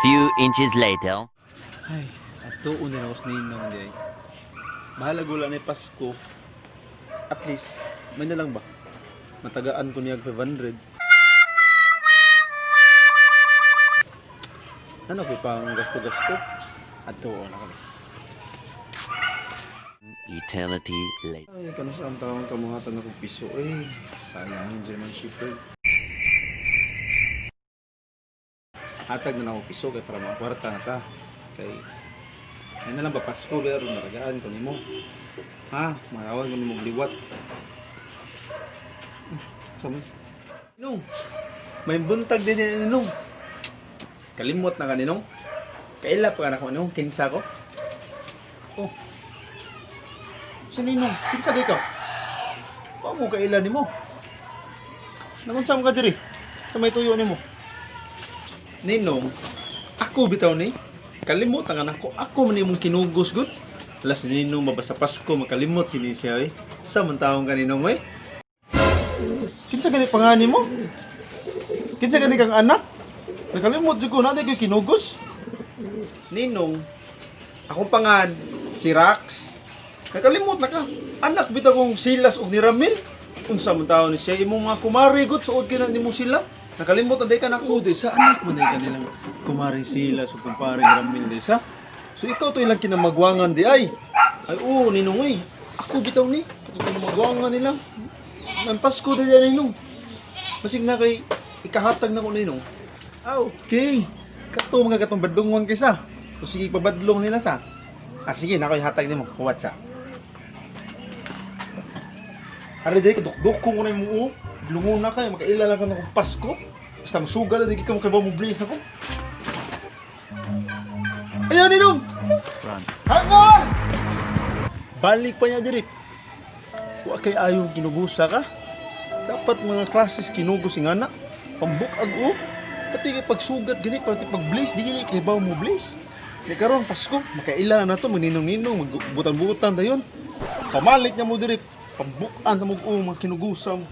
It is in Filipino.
few inches later. Ay, ato una na ako sa ninong di ay. Bahala gula na Pasko. At least, may na lang ba? Matagaan ko niya 500. Ano ko pang gasto-gasto? Ato na kami. Eternity later. Ay, kano sa ang taong kamuhatan akong piso eh. Sayang German Shepherd. Hatag na ako piso kay para mga kwarta na ta. Kay ay na lang ba Pasko pero naragaan ko nimo. Ha, marawan ko nimo liwat. Sama. Nung may buntag din ni Nung. Kalimot na kaninong. Kaila pa ka na ko nung kinsa ko. Oh. Sininong, kinsa di ka? Wa mo kaila nimo. Namunsa mo ka diri? Sa may tuyo nimo. Ninong, ako bitaw ni. Kalimot ang anak ko. Ako man imong kinugos gud. Alas ni Ninong mabasa Pasko makalimot kini siya eh. Sa man taong kaninong eh. Kinsa gani pangani mo? Kinsa gani kang anak? Nakalimot jud ko na di ko kinugos. Ninong, akong pangan si Rax. Nakalimot na ka. Anak bitaw kong Silas ug ni Ramil. Unsa man taon ni siya imong mga kumari gud suod kina nimo sila. Nakalimot na day ka nako di sa anak mo day kanilang kumari sila so kumpare Ramil di sa. So ikaw to ilang kinamagwangan di ay. Ay oo Ninong eh. Ako bitaw ni kinamagwangan nila. Ang Pasko di Ninong. Basig na kay ikahatag na ko Ninong. Ah okay. Kato mga katong badlongon kaysa. So sige pabadlong nila sa. Ah sige na ko ihatag nimo. Kuwat sa. Ari day kadukduk ko na mo. Lungon na kayo, makailala ka na kong Pasko. Basta masuga na, di ka makabaw mo blaze na ko. Ayaw Ninong! Run. Hangon! Balik pa niya diri. Huwag kay ayaw kinugusa ka. Dapat mga klases kinugos yung anak. Pambukag o. Pati kay pagsugat gini, pati pag blaze, di gini kay baw mo blaze. May karoon, Pasko, makailala na to, magninong-ninong, magbutan-butan na yun. Pamalik niya mo diri. Pambukan sa mga kinugusam.